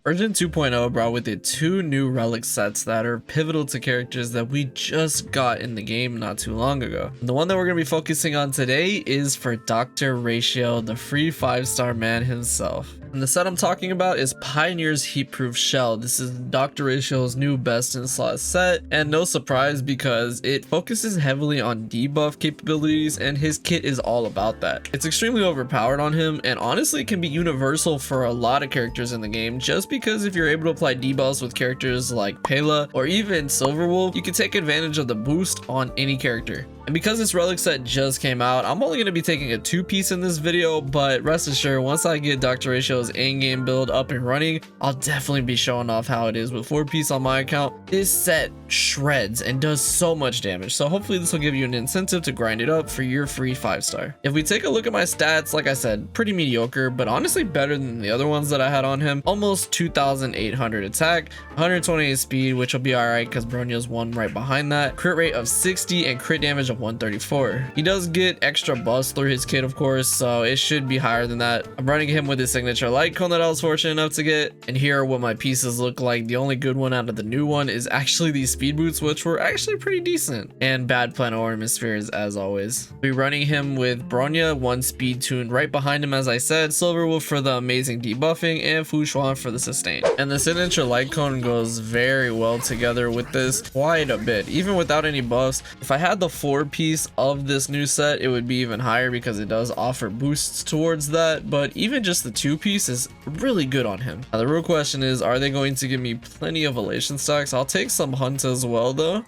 Version 2.0 brought with it 2 new relic sets that are pivotal to characters that we just got in the game not too long ago. The one that we're going to be focusing on today is for Dr. Ratio, the free 5-star man himself. And the set I'm talking about is Pioneer's Heatproof Shell. This is Dr. Ratio's new best in slot set, and no surprise because it focuses heavily on debuff capabilities and his kit is all about that. It's extremely overpowered on him and honestly can be universal for a lot of characters in the game, just because if you're able to apply debuffs with characters like Pela or even Silverwolf, you can take advantage of the boost on any character. And because this relic set just came out, I'm only going to be taking a 2-piece in this video, but rest assured, once I get Dr. Ratio's endgame build up and running, I'll definitely be showing off how it is with 4-piece on my account. This set shreds and does so much damage, so hopefully this will give you an incentive to grind it up for your free 5-star. If we take a look at my stats, like I said, pretty mediocre, but honestly better than the other ones that I had on him. Almost 2,800 attack, 128 speed, which will be alright because Bronya's one right behind that. Crit rate of 60 and crit damage of 134. He does get extra buffs through his kit, of course, so it should be higher than that. I'm running him with his signature light cone that I was fortunate enough to get, and here are what my pieces look like. The only good one out of the new one is actually these speed boots, which were actually pretty decent, and bad planet ornament spheres as always. We're running him with Bronya, 1 speed tune right behind him, as I said, Silverwolf for the amazing debuffing, and Fu Xuan for the sustain. And the signature light cone goes very well together with this quite a bit, even without any buffs. If I had the 4-piece of this new set, it would be even higher because it does offer boosts towards that, but even just the 2-piece is really good on him. Now the real question is, are they going to give me plenty of elation stacks? I'll take some hunt as well though.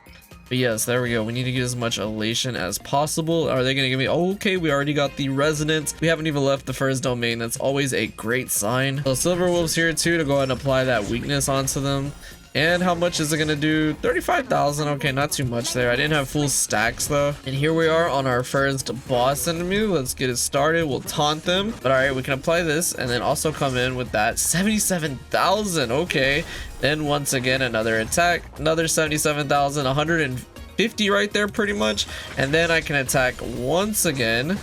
But yes, there we go. We need to get as much elation as possible. Are they going to give me... Oh, okay, we already got the resonance. We haven't even left the first domain. That's always a great sign. So Silverwolf's here too to go ahead and apply that weakness onto them. And how much is it gonna do? 35,000. Okay, not too much there. I didn't have full stacks though. And here we are on our first boss enemy. Let's get it started. We'll taunt them. But all right, we can apply this and then also come in with that 77,000. Okay. Then once again, another attack, another 77,000, 150 right there pretty much. And then I can attack once again.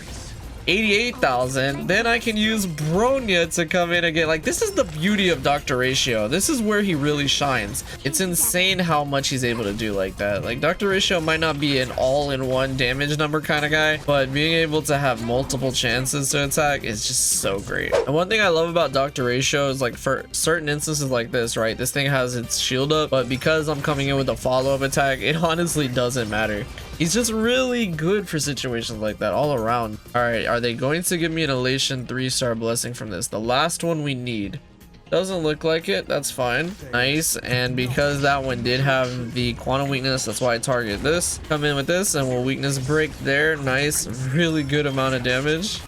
88,000. Then I can use Bronya to come in again. Like, this is the beauty of Dr. Ratio. This is where he really shines. It's insane how much he's able to do like that. Like, Dr. Ratio might not be an all-in-one damage number kind of guy, but being able to have multiple chances to attack is just so great. And one thing I love about Dr. Ratio is, like, for certain instances like this, right, this thing has its shield up, but because I'm coming in with a follow-up attack, it honestly doesn't matter. He's just really good for situations like that all around. All right, are they going to give me an elation 3-star blessing from this? The last one we need. Doesn't look like it. That's fine. Nice. And because that one did have the quantum weakness, that's why I target this. Come in with this and we'll weakness break there. Nice. Really good amount of damage.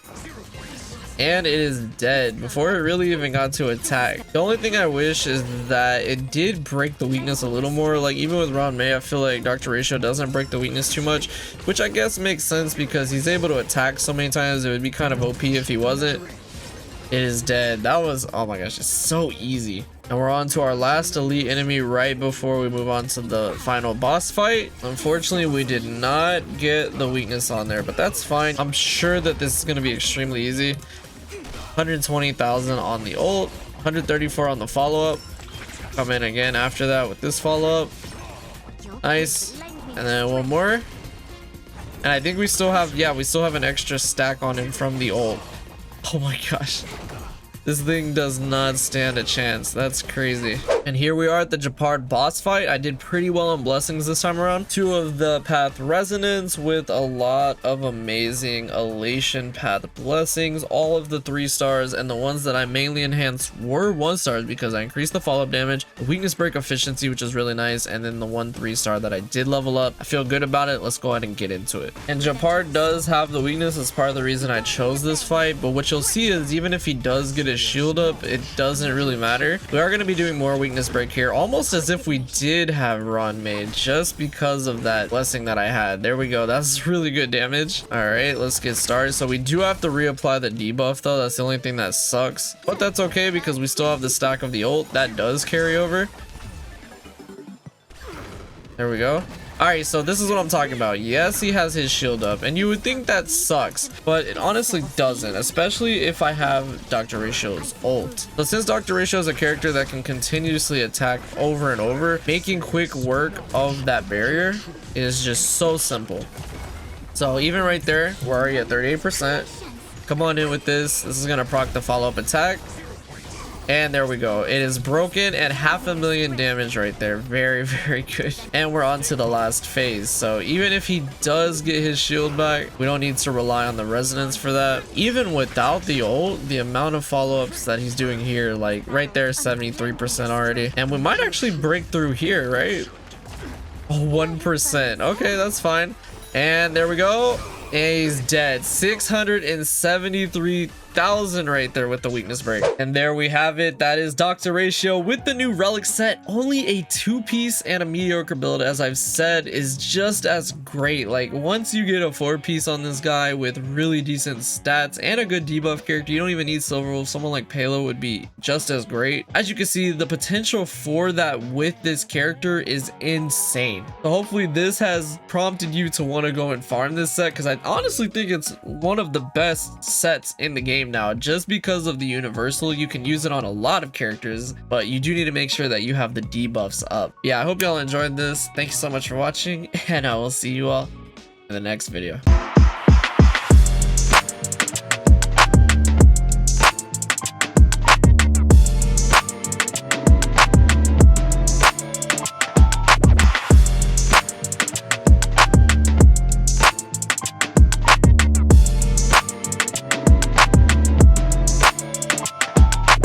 And it is dead before it really even got to attack. The only thing I wish is that it did break the weakness a little more. Like, even with Ron May, I feel like Dr. Ratio doesn't break the weakness too much, which I guess makes sense because he's able to attack so many times. It would be kind of OP if he wasn't. It is dead. That was, oh my gosh, it's so easy. And we're on to our last elite enemy right before we move on to the final boss fight. Unfortunately, we did not get the weakness on there, but that's fine. I'm sure that this is going to be extremely easy. 120,000 on the ult, 134 on the follow-up. Come in again after that with this follow-up. Nice. And then one more. And I think we still have, yeah, we still have an extra stack on him from the ult. Oh my gosh. This thing does not stand a chance. That's crazy. And here we are at the Jeopard boss fight. I did pretty well on blessings this time around. 2 of the path resonance with a lot of amazing elation path blessings. All of the 3-stars, and the ones that I mainly enhanced were 1-stars because I increased the follow-up damage, the weakness break efficiency, which is really nice, and then the 1 3-star that I did level up. I feel good about it. Let's go ahead and get into it. And Jeopard does have the weakness as part of the reason I chose this fight, but what you'll see is even if he does get his shield up, it doesn't really matter. We are going to be doing more weakness break here, almost as if we did have Ron made, just because of that blessing that I had. There we go. That's really good damage. All right, let's get started. So we do have to reapply the debuff though. That's the only thing that sucks, but that's okay because we still have the stack of the ult that does carry over. There we go. All right, so this is what I'm talking about. Yes, he has his shield up, and you would think that sucks, but it honestly doesn't, especially if I have Dr. Ratio's ult. So since Dr. Ratio is a character that can continuously attack over and over, making quick work of that barrier is just so simple. So even right there, we're already at 38%. Come on in with this. This is gonna proc the follow-up attack. And there we go. It is broken and 500,000 damage right there. Very, very good. And we're on to the last phase. So even if he does get his shield back, we don't need to rely on the resonance for that. Even without the ult, the amount of follow-ups that he's doing here, like right there, 73% already. And we might actually break through here, right? 1%. Okay, that's fine. And there we go. And he's dead. 673,000 right there with the weakness break. And there we have it. That is Dr. Ratio with the new Relic set. Only a 2-piece and a mediocre build, as I've said, is just as great. Like, once you get a 4-piece on this guy with really decent stats and a good debuff character, you don't even need Silver Wolf. Someone like Palo would be just as great. As you can see, the potential for that with this character is insane. So hopefully this has prompted you to want to go and farm this set, because I honestly think it's one of the best sets in the game now, just because of the universal. You can use it on a lot of characters, but you do need to make sure that you have the debuffs up. Yeah, I hope y'all enjoyed this. Thank you so much for watching, and I will see you all in the next video.